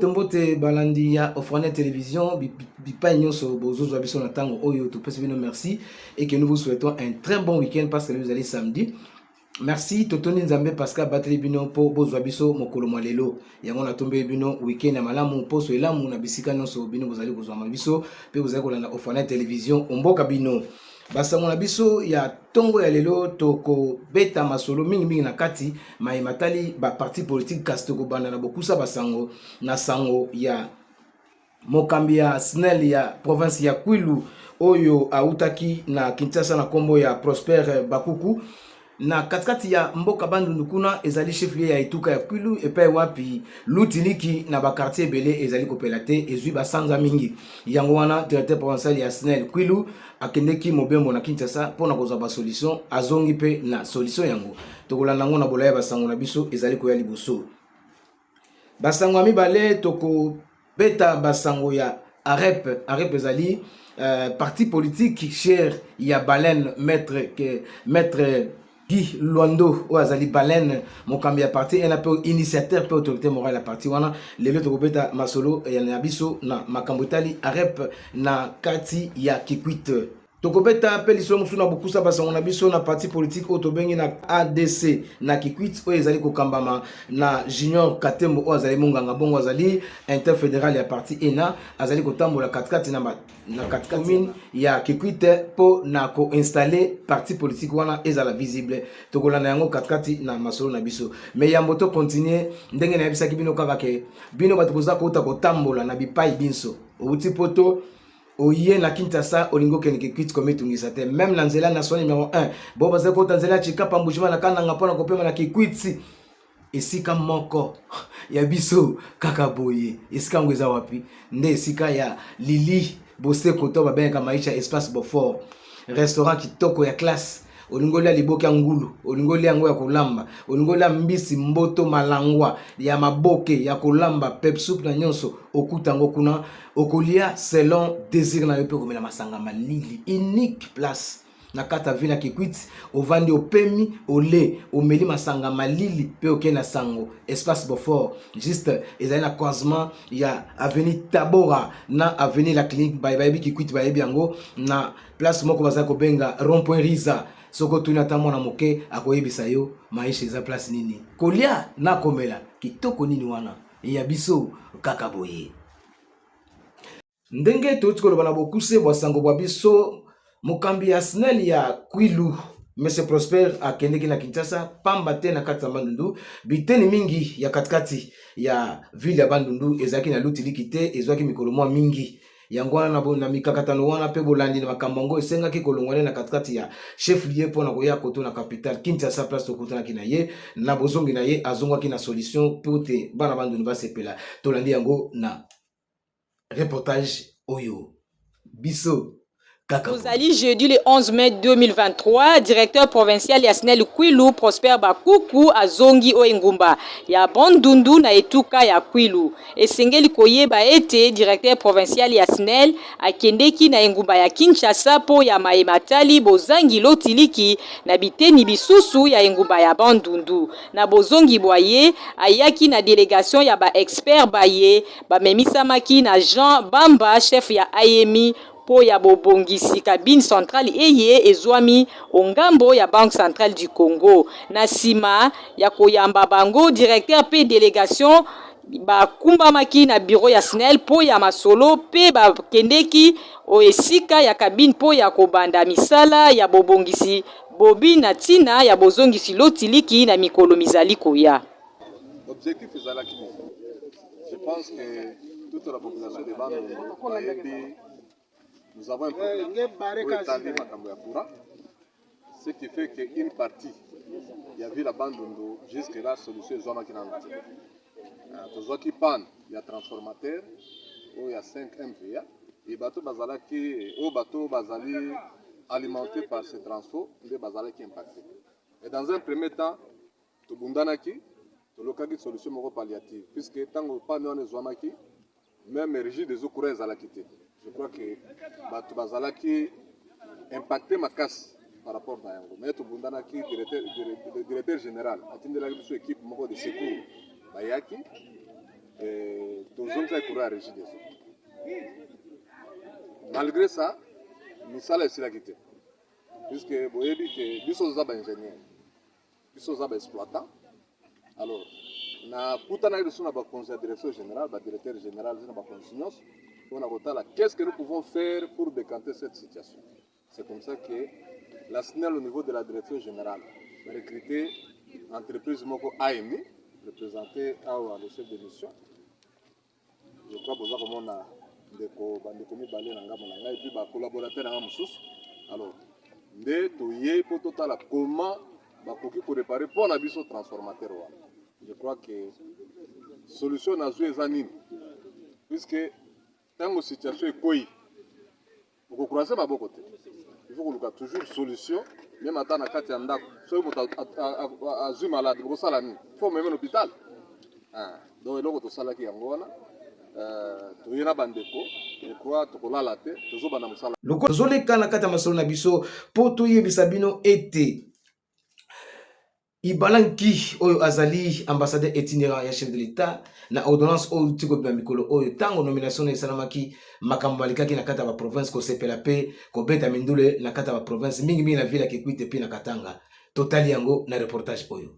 mbote balandi ya Ofrane Télévision, bipa nyonso bozo biso na tango oyo to pese bino merci et que nous vous souhaitons un très bon week-end parce que vous allez samedi. Merci Totoni Nzambe Pascal Bateli bino po bozo biso mokolo malelo. Yango na tombe bino week-end ya malamu poso elamu na bisika nyonso bino bozali kozwa biso pe bozali kolanda Ofrane Télévision omboka bino. Basango na biso ya tongo ya lelo toko beta masolo mingi na kati matali ba parti politique kastoko banda na bokusa basango na sango ya mokambi ya SNEL ya province ya Kwilu oyo autaki na Kinshasa na kombo ya Prosper Bakuku na katikati ya mboka bandundu kuna ezali cheflier ya etuka ya Kwilu epai wapi lutiliki na ba quartier belé ezali kopela te ezwi basanza mingi yango wana directeur provincial ya SNEL Kwilu akendeki mobembo na Kinshasa pona kozwa ba solution azongi pe na solution yango tokolanda ngo na bolaya basango na biso ezali koya liboso basango ami bale toko beta basango ya arep ezali parti politique cher ya Baleine maître Guy Luando ou azali Baleine mokambi ya parti en appel initiateur pe autorité morale la parti wana lelo to beta masolo ya nabiso na makambo itali arep na kati ya Kikwit tokobeta pe liso musuna bukusa basango na biso na parti politique otobengi na ADC na Kikwit o ezali kokambama na Junior Katembo o azali munganga bongo azali interfédéral ya parti ENA azali kotambola katikati na katikati commune ya Kikwit po na ko installer parti politique wana ezala visible tokolanda yango katikati na masolo na biso mais ya moto continuer ndenge na yebisaki bino kaka ke bino bato boza kota kotambola na bipai binso outi poto oye na Kinshasa olingo kene Kikwit kometungisa te même na nzela national numéro 1 bo baza ko tanzela chikapa mbujima na kananga pona kopema na Kikwit esika moko ya biso kaka boye esika ngweza wapi nde esika ya Lili Bose koto babenga maisha espace Beaufort restaurant kitoko ya classe olingolia liboki ya ngulu olingolia yango ya kolamba olingolia mbisi mboto malangwa ya maboke ya kolamba pep soup na nyonso okutango kuna okolia selon désir na yope komela masanga malili unique place na kata vila Kikwit ovandi opemi ole omeli masanga malili pe okena sango espace Beaufort juste ezali na croisement ya avenue Tabora na avenue la clinique bayebi Kikwit bayebi yango na place moko baza ko benga rond-point Riza soko tuna tamona moke akoyebisa yo maisha eza place nini kolia na komela kitoko nini wana ya biso kaka boye ndenge totikoloba na bokuse bwasango bwa biso mokambi ya SNEL ya Kwilu Monsieur Prosper akendeki na Kinshasa pamba te na kati ya Bandundu biteni mingi ya katikati ya ville ya Bandundu ezaki na lutiliki te ezwaki mikolo mwa mingi yango wana na mikakatano wana pe bolandi na makambo ngo esengaki kolongwana na katikati ya chef lieu pona koya koto na capitale Kinshasa place tokutana kina ye na bozongi na ye azongwaki na solution pe te bana Bandundu basepela tolandi yango na reportage oyo biso. Nous allons jeudi le 11 mai 2023, directeur provincial ya SNEL Kwilu Prosper Bakuku azongi Oengumba ya Bandundu na etuka ya Kwilu. Esengeli koyeba ete directeur provincial ya SNEL akendeki na engumba ya Kinshasa po ya maematali bozangi lotiliki na biteni bisusu ya engumba ya Bandundu. Na bozongi boye ayaki na délégation ya ba expert baye bamemisamaki na Jean Bamba chef ya AEMI po ya bobongisi cabine centrale eye ezwami ongambo ya Banque Centrale du Congo. Na sima ya koyamba bango directeur pe délégation bakumbamaki na bureau ya SNEL po ya masolo pe bakendeki oesika ya cabine po ya kobanda misala ya bobongisi bobi na tina ya bozongisi lotiliki na mikolo mizali koya. Objectif ezalaki je pense que toute la population de Bandundu nous avons un problème pour établir Makambo ya courant, ce qui fait qu'une partie, il y avait la Bandundu, jusque-là, solution est zone qui n'a pas. Tout qui panne, il y a transformateur, il y a 5 MVA, et bateau bazalaki, au bateau bazali alimenté par ce transport, il est bazalaki impacté. Et dans un premier temps, tout bundanaki, tout le cas de solution palliative, puisque tant que panne on est zoamaki, même les régies des eaux courants à la quitter. Je crois que Batu Bazalaki impacté ma casse par rapport à Yango. Mais tout le directeur général, atteint de la équipe de secours, Bayaki, toujours ça courir à régie de ça. Malgré ça, nous sommes ici la quitter. Puisque vous avez dit que nous sommes des ingénieurs, nous sommes des exploitants. Alors, na putana de son conseil de direction générale, directeur général, qu'est-ce que nous pouvons faire pour décanter cette situation? C'est comme ça que la SNEL au niveau de la direction générale va recruter l'entreprise Moko AMI, représentée à le chef de mission. Je crois que vous avez des et puis des collaborateurs en Moussous. Alors, comment pour réparer pour la vision transformateur. Je crois que la solution n'a joué les puisque tant que situation est quoi, vous croisez ma côté. Il faut qu'on ait toujours une solution, même à temps à Katianda, si vous êtes malade, vous êtes malade, il faut même un hôpital. Donc, il y a un salaire qui est en Ghana. tozoleka na kati ya masolo na biso po toyebisa bino ete Ibalanki oyo azali ambassadeur itinérant ya chef de l'état na ordonnance oyo tiko bya mikolo oyo tango nomination na esalamaki makambo alikaki na kati ya ba province ko sepela pe ko beta mindule na kati ya ba province mingi na ville ya Kikwit pe na Katanga. Totali yango na reportage oyo.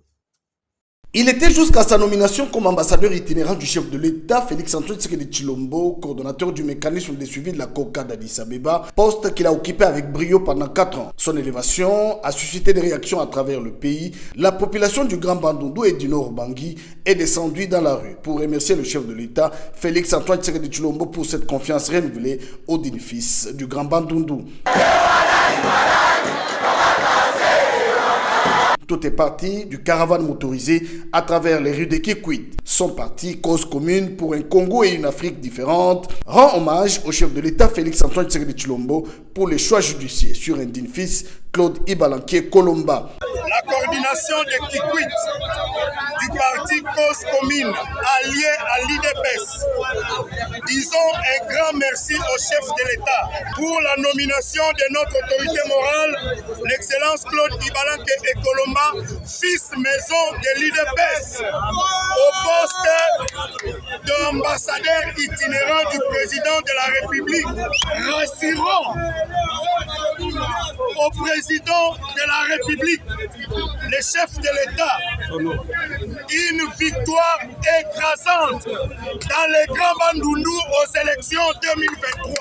Il était jusqu'à sa nomination comme ambassadeur itinérant du chef de l'État, Félix-Antoine Tshisekedi Tshilombo, coordonnateur du mécanisme de suivi de la COCA d'Addis Abeba, poste qu'il a occupé avec brio pendant 4 ans. Son élévation a suscité des réactions à travers le pays. La population du Grand Bandundu et du Nord Bangui est descendue dans la rue pour remercier le chef de l'État, Félix-Antoine Tshisekedi Tshilombo, pour cette confiance renouvelée au digne fils du Grand Bandundu. Tout est parti du caravane motorisé à travers les rues de Kikwit. Sont partis cause commune pour un Congo et une Afrique différente. Rend hommage au chef de l'État Félix-Antoine Tshisekedi Tshilombo pour les choix judiciaires sur un digne fils, Claude Ibalanki Kolomba. La coordination de Kikwit du parti Cause Commune allié à l'IDPS. Disons un grand merci au chef de l'État pour la nomination de notre autorité morale, l'excellence Claude Ibalanki Kolomba, fils maison de l'IDPS, au poste d'ambassadeur itinérant du président de la République. Rassurons au président de la République, le chef de l'État, une victoire écrasante dans les Grands Bandundu aux élections 2023.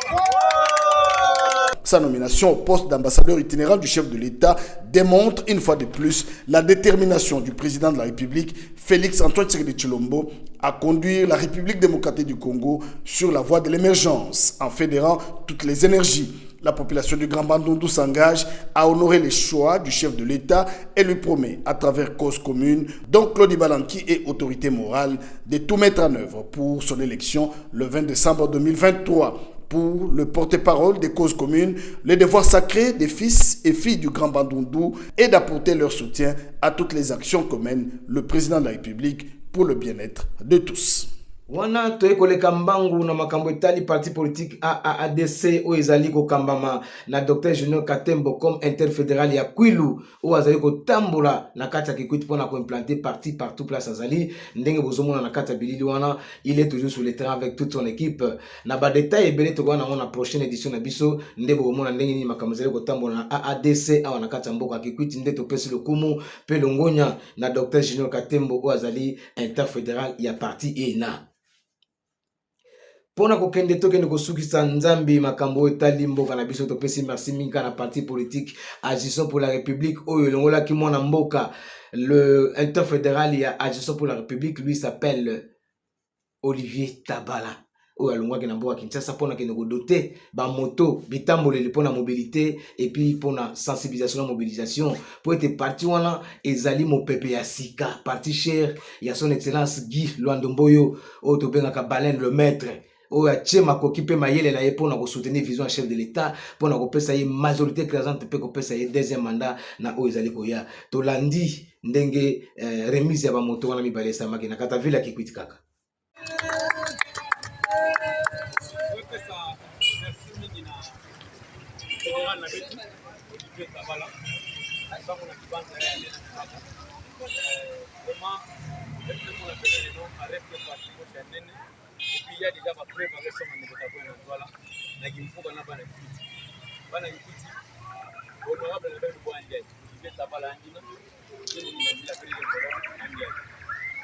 Sa nomination au poste d'ambassadeur itinérant du chef de l'État démontre une fois de plus la détermination du président de la République, Félix-Antoine Tshisekedi Tshilombo, à conduire la République démocratique du Congo sur la voie de l'émergence en fédérant toutes les énergies. La population du Grand Bandundu s'engage à honorer les choix du chef de l'État et lui promet, à travers Cause Commune, dont Claude Ibalanki est autorité morale, de tout mettre en œuvre pour son élection le 20 décembre 2023. Pour le porte-parole des causes communes, le devoir sacré des fils et filles du Grand Bandundu est d'apporter leur soutien à toutes les actions que mène le président de la République pour le bien-être de tous. Wana toyekoleka mbangu na makambo etali parti politique AADC o ezali ko kambama na Dr Junior Katembo comme interfédéral ya Kwilu o azali ko tambola na kati ya Kikwit pona ko implanter parti partout place azali ndenge bozomona na kati ya bilili wana il est toujours sur le terrain avec toute son équipe na ba détail ebele to wana na prochaine édition na biso ndebo bomona ndenge ni makambo ezali ko tambola na AADC awa na kati ya mboka Kikwit nde to pesi lokumu pe longonya na Dr Junior Katembo o azali interfédéral ya parti ENA. Pona kokende tokende kosukisa nzambi makambo etali mboka na biso topesi merci mingi na parti politique Agissons pour la République oyo longola ki mwana mboka. Le interfédéral ya Agissons pour la République lui s'appelle Olivier Tabala oyo alongwaki na mboka Kinshasa pona kende ko doter ba moto bitamboleli pona mobilité et puis pona sensibilisation na mobilisation pour être parti wana ezali mopepe ya sika parti cher ya son excellence Guy Lwandomboyo oyo tobengaka Baleine le maître. O ya chema koki pe mayele na ye pona ko soutenir vision chef de l'État pona ko pesa ye majorité écrasante pe ko pesa ye deuxième mandat na o ezali ko ya to landi ndenge remise ya ba moto wana mibale samaki na kata ville ya Kikwit kaka. Vraiment, on appelle les noms, arrête de partir au Chanel. Et puis il y a déjà ma préparation à mes voilà. Il faut qu'on a pas de petit. Voilà, il petit. Honorable le bel bois indien. Il fait tabac l'andina. Il dit la période de indien.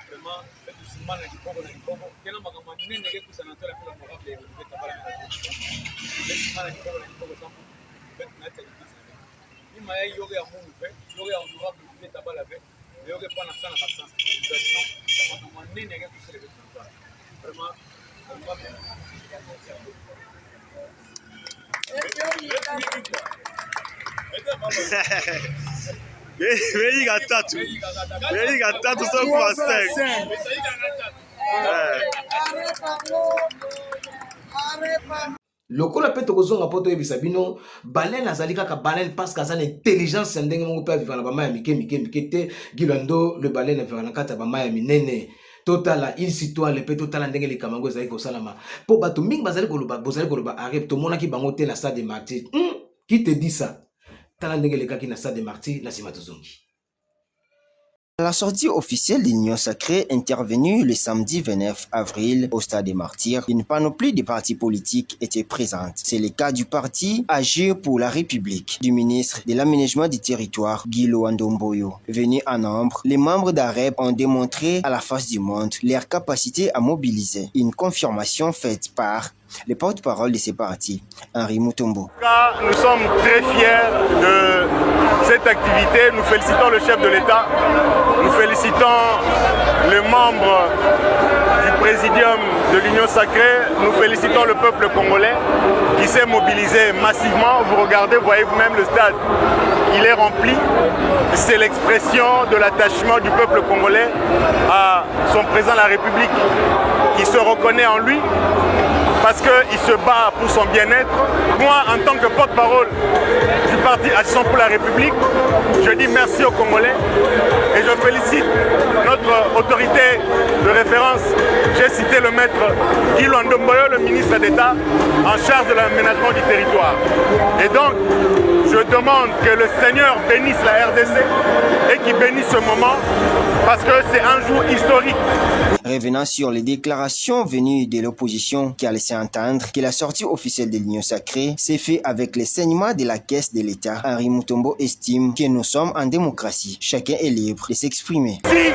Vraiment, le souvent na kipongo na kipongo. Kena makama nene nege kusanatola kwa honorable il fait tabac l'andina. Le souvent na kipongo sample. Bet na tele petit. Ni maya yoga ya mungu fait, yoga ya honorable il fait tabac la fait. Yoga pas na sana ba sensibilisation. Makama nene nege kusele kwa. Vraiment, Veiga tatu só com a sec. Lokola pe tokozonga po toyebisa bino baleine azali kaka baleine parce que azali intelligence ya ndenge moko pe avivaka na bamai ya mike te gilando le baleine avivaka na kati ya bamai ya minene totala il citoyen pe totala ndenge likambo yango ezali kosalama mpo bato mingi bozali koloba arep tomonaki bango te na stade de martyr qui te dit ça tala ndenge elekaki na stade de martyr na nsima tozongi. À la sortie officielle de l'Union sacrée intervenue le samedi 29 avril au Stade des Martyrs, une panoplie de partis politiques était présente. C'est le cas du parti Agir pour la République, du ministre de l'Aménagement du Territoire, Guy Loandomboyo. Venus en nombre, les membres d'AREP ont démontré à la face du monde leur capacité à mobiliser. Une confirmation faite par le porte-parole de ces partis, Henri Mutombo. Nous sommes très fiers de cette activité. Nous félicitons le chef de l'État, nous félicitons les membres du présidium de l'Union sacrée, nous félicitons le peuple congolais qui s'est mobilisé massivement. Vous regardez, vous voyez vous-même le stade, il est rempli. C'est l'expression de l'attachement du peuple congolais à son président de la République qui se reconnaît en lui, parce qu'il se bat pour son bien-être. Moi, en tant que porte-parole du parti Action pour la République, je dis merci aux Congolais et je félicite notre autorité de référence. J'ai cité le maître Guy Loandomboyo, le ministre d'État en charge de l'aménagement du territoire. Et donc, je demande que le Seigneur bénisse la RDC et qu'il bénisse ce moment parce que c'est un jour historique. Revenant sur les déclarations venues de l'opposition qui a laissé entendre que la sortie officielle de l'Union sacrée s'est faite avec les saignements de la caisse de l'État, Henri Mutombo estime que nous sommes en démocratie. Chacun est libre de s'exprimer. Si,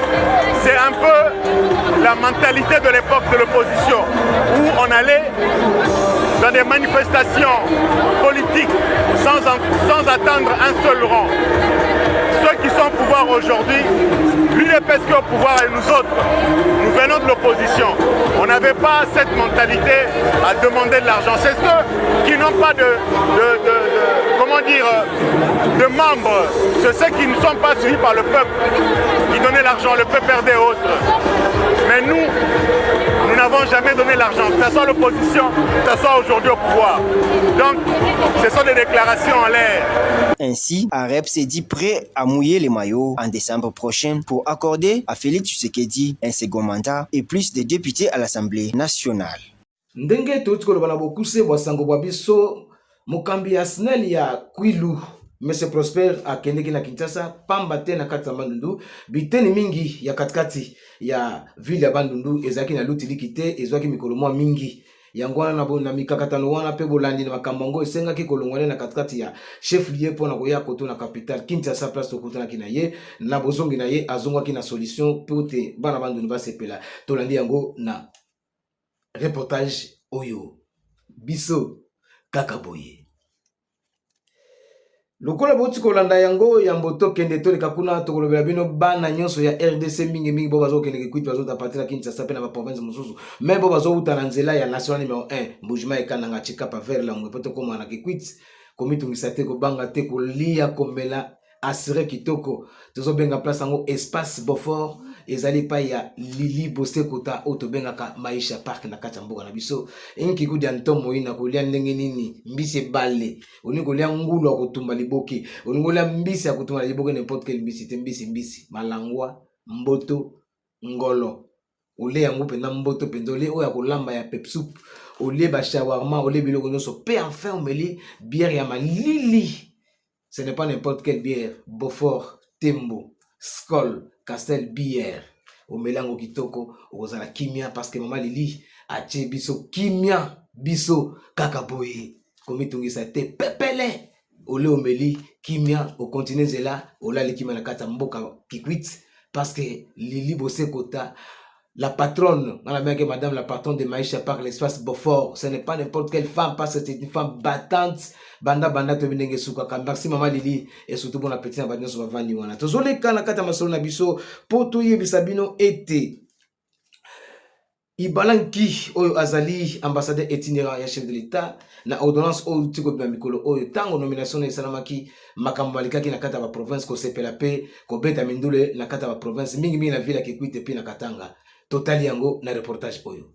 c'est un peu la mentalité de l'époque de l'opposition où on allait dans des manifestations politiques sans attendre un seul rang. Ceux qui sont au pouvoir aujourd'hui, l'UDPS qui est au pouvoir et nous autres, nous venons de l'opposition. On n'avait pas cette mentalité à demander de l'argent. C'est ceux qui n'ont pas de membres. C'est ceux qui ne sont pas suivis par le peuple, qui donnaient l'argent, le PPRD et autres. Mais nous n'avons jamais donné l'argent, que ce soit l'opposition, que ce soit aujourd'hui au pouvoir. Donc, ce sont des déclarations en l'air. Ainsi, AREP s'est dit prêt à mouiller les maillots en décembre prochain pour accorder à Félix Tshisekedi un second mandat et plus de députés à l'Assemblée nationale. Ndenge toti koloba na bokuse bwasango bwa biso mokambi ya SNEL ya Kwilu Monsieur Prosper akendeki na Kinshasa pamba te na kati ya Bandundu biteni mingi ya katikati ya ville ya Bandundu ezaki na lutiliki te ezwaki mikolo mwa mingi yango wana na mikakatano wana pe bolandi na makambo ngo esengaki kolongwana na katikati ya chef lieu pona koya koto na capitale Kinshasa place tokutana kina ye na bozongi na ye azongwaki na solution pe te bana Bandundu basepela tolandi yango na reportage oyo biso kaka boye lokola boti kolanda yango ya mboto kende toleka kuna tokolobela bino bana nyonso ya RDC mingi bo bazokende kwiti bazota patela Kinshasa pe na ba province mususu même bo bazouta na nzela ya national numéro 1 mbujima ekananga chikapa vers la mwepoto koma na kwiti komitungisa te ko banga te ko lia komela assurer kitoko tozo benga place yango espace Beaufort ezali pa ya Lili Bosekota oto benga ka Maisha Park na kati mboka na biso enki kudi antomo ina kolia ndenge nini mbisi bale oni kolia ngulu akotumba liboki oni kolia mbisi akotumba liboki n'importe quelle mbisi te mbisi malangwa mboto ngolo ole yango pena mboto pendole oya kolamba ya pepsup ole ba shawarma ole biloko nyonso pe enfin omeli bière ya malili. Ce n'est pas n'importe quelle bière. Beaufort, Tembo, Skol, Castel Bière. Au Melango Kitoko, au Zala Kimia, parce que maman Lili a tché biso Kimia, biso Kakaboye. Comme il sa te pepele. Au le Omeli, Kimia, au continent Zela, au la Likima na Kata Mboka Kikwit, parce que Lili Bosse Kota. La patronne, on a bien que madame la patronne de Maïcha par l'espace Beaufort, ce n'est pas n'importe quelle femme, parce que c'est une femme battante. Banda to binenge suka. Merci maman Lili et surtout bon appétit à badin sur vani wana. Tozole kana kata masolo na biso poto yebisabino été. Ibalanki oyo azali ambassadeur itinérant ya chef de l'État na ordonnance oyo tiko bya mikolo oyo tango nomination na salamaki makambo malikaki na kata ba province ko sepela pe ko beta mindule na kata ba province mingi na ville ya Kikwit pe na Katanga. Total yango na reportage oyo.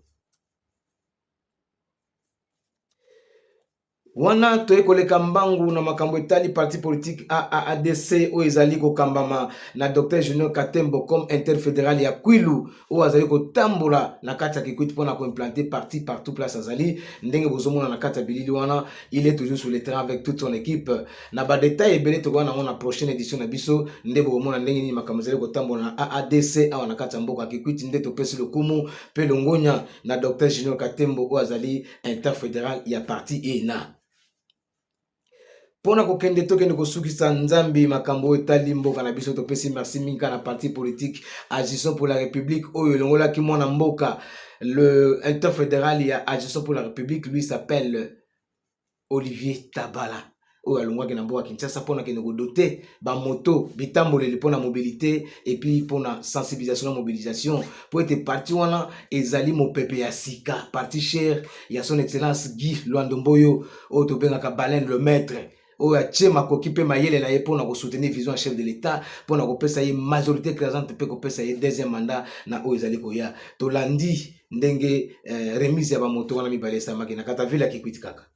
Wana toye koleka mbangu na makambo etali parti politique AADC o ezali ko kambama na Dr Junior Katembo comme interfédéral ya Kwilu o azali ko tambola na kati ya Kikwit pona ko implanter parti partout place azali ndenge bozomona na kati ya bilili wana il est toujours sur le terrain avec toute son équipe na ba détail ebele to wana na prochaine édition na biso ndebo bomona ndenge ni makambo ezali ko tambola na AADC awa na kati ya mboka Kikwit nde to pesi lokumu pe longonya na Dr Junior Katembo o azali interfédéral ya parti ENA. Pona kokende tokende kosukisa nzambi makambo etali mboka na biso topesi merci minka na parti politique Agissons pour la République oyo longola ki mwana mboka le interfédéral ya Agissons pour la République lui s'appelle Olivier Tabala oyo alongwaki na mboka Kinshasa pona kende ko doter ba moto bitamboleli pona mobilité et puis pona sensibilisation na mobilisation pour être parti wana ezali mopepe ya sika parti cher ya son excellence Guy Lwandomboyo oyo tobengaka Baleine le maître. O ya chema koki pe mayele na ye pona ko soutenir vision chef de l'État pona ko pesa ye majorité écrasante pe ko pesa ye deuxième mandat na o ezali ko ya to landi ndenge remise ya ba moto wana mibale samaki na kata ville ya Kikwit kaka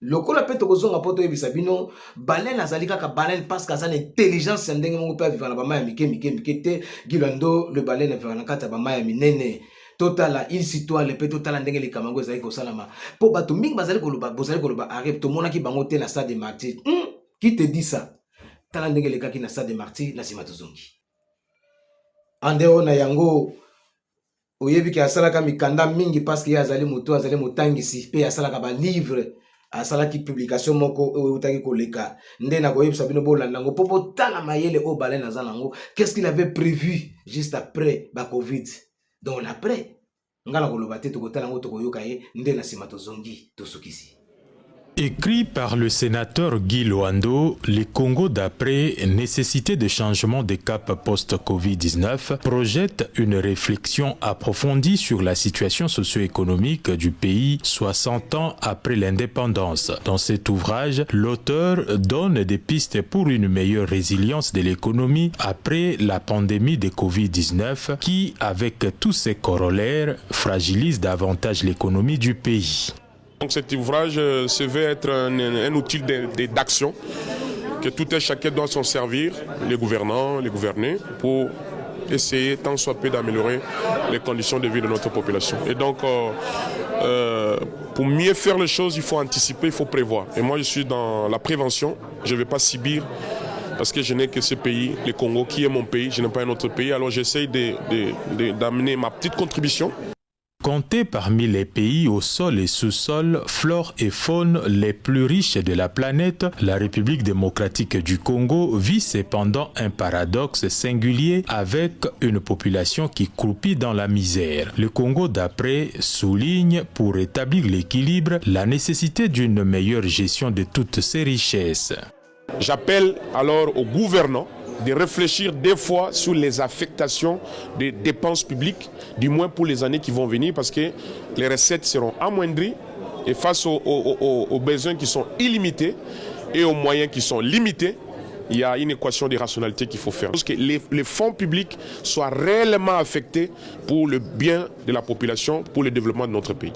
lokola pe to kozonga poto yebisa bino Baleine azali kaka Baleine parce que azali intelligence ndenge mongo pe vivre na ba maya mike te Gilando le Baleine vivre na kata ba maya minene Totala, il citoyen le pe totala ndenge le kamango ezali ko salama. Po bato mingi bazali koloba arrête to mona ki bango te na stade de Martyr. Qui te dit ça? Tala ndenge le kaki na stade de Martyr na sima tozongi. Andeo na yango oyebi ki asalaka mikanda mingi parce que azali moto azali motangisi pe asalaka ba livre asalaki publication moko utaki koleka nde na koyebisa bino bolanda ngo po tala mayele o Baleine azanango qu'est-ce qu'il avait prévu juste après ba Covid. Donc l'après, écrit par le sénateur Guy Loando, le Congo d'après, nécessité de changement de cap post-Covid-19, projette une réflexion approfondie sur la situation socio-économique du pays 60 ans après l'indépendance. Dans cet ouvrage, l'auteur donne des pistes pour une meilleure résilience de l'économie après la pandémie de Covid-19 qui, avec tous ses corollaires, fragilise davantage l'économie du pays. Donc cet ouvrage se veut être un outil d'action que tout un chacun doit s'en servir, les gouvernants, les gouvernés, pour essayer tant soit peu d'améliorer les conditions de vie de notre population. Et donc, pour mieux faire les choses, il faut anticiper, il faut prévoir. Et moi, je suis dans la prévention, je ne vais pas subir parce que je n'ai que ce pays, le Congo, qui est mon pays, je n'ai pas un autre pays. Alors j'essaye d'amener ma petite contribution. Compté parmi les pays au sol et sous-sol, flore et faune les plus riches de la planète, la République démocratique du Congo vit cependant un paradoxe singulier avec une population qui croupit dans la misère. Le Congo d'après souligne, pour rétablir l'équilibre, la nécessité d'une meilleure gestion de toutes ces richesses. J'appelle alors aux gouvernants de réfléchir des fois sur les affectations des dépenses publiques, du moins pour les années qui vont venir, parce que les recettes seront amoindries et face aux besoins qui sont illimités et aux moyens qui sont limités, il y a une équation de rationalité qu'il faut faire. Parce que les fonds publics soient réellement affectés pour le bien de la population, pour le développement de notre pays.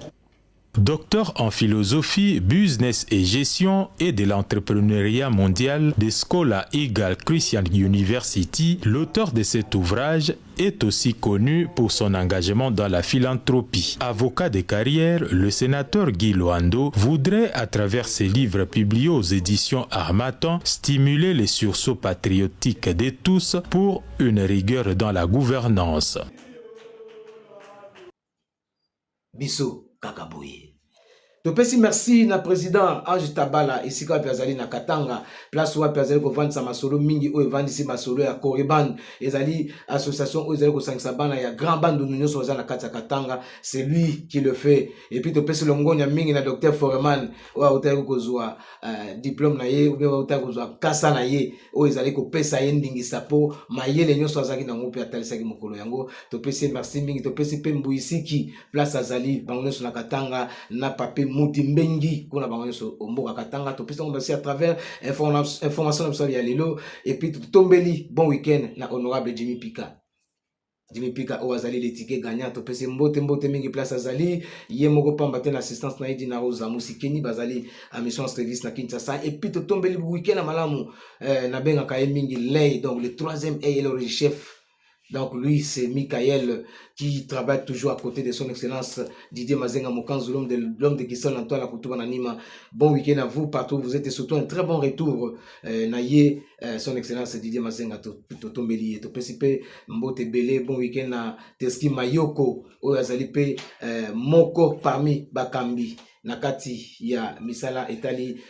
Docteur en philosophie, business et gestion et de l'entrepreneuriat mondial de Scola Eagle Christian University, l'auteur de cet ouvrage est aussi connu pour son engagement dans la philanthropie. Avocat de carrière, le sénateur Guy Loando voudrait, à travers ses livres publiés aux éditions Harmattan, stimuler les sursauts patriotiques de tous pour une rigueur dans la gouvernance. Biso Kakaboye. Topesi merci na président Ange Tabala esika pezali na Katanga place wa pezali ko vendre sa masolo mingi o vendre si masolo ya Koriban ezali association o ezali ko sangisa bana ya grand band de l'union sur na kata Katanga, c'est lui qui le fait. Et puis topesi longonya mingi na docteur Foreman wa utaki ko zwa diplôme na ye ou bien wa utaki ko zwa kasa na ye o ezali ko pesa ye ndingisa po mayele nyoso azaki na ngope atalisa ki mokolo yango. Topesi merci mingi, topesi pe Mbuyisiki place azali bango sur na Katanga na papier Mutimbengi kuna bango so omboka Katanga. Topesi on à travers information ya lelo. Et puis tombeli bon week-end na honorable Jimmy Pika o azali le ticket gagnant. Topesi mbote mingi place azali ye moko pamba te na assistance na Edi na Rosa Musikeni bazali a mission service na Kinshasa. Et puis tombeli week-end na malamu na benga kaye mingi lay, donc le troisième est le chef. Donc lui, c'est Michael qui travaille toujours à côté de son excellence Didier Mazenga Mokanzu, l'homme de Kissol Antoine la Koutouma Nanima. Bon week-end à vous partout. Vous êtes surtout un très bon retour. Naye son excellence Didier Mazenga Totombeli. Topesipe Mbote Bele. Bon week-end à Teski Mayoko. Oyazalipe Moko parmi Bakambi. Nakati ya Misala Italie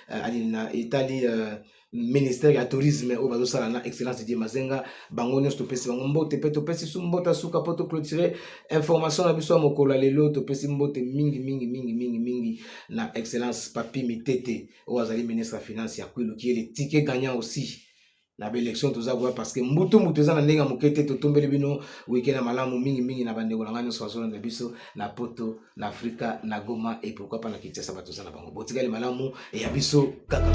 ministère ya tourisme au bazo sala na excellence Didier Mazenga bango nyos topesi bango mbote pe topesi su mbota suka poto clôturer information na biso mokola lelo topesi mbote mingi na excellence Papi Mitete au azali ministre de finance ya Kwilu qui est le ticket gagnant aussi na élection tozagwa parce que mbutu za na ndenga mokete totombeli bino week-end na malamu mingi na bandeko na ngano swazona na biso na poto na Afrika na Goma et pourquoi pas na Kinshasa bato za na bango botikali malamu et ya biso kaka.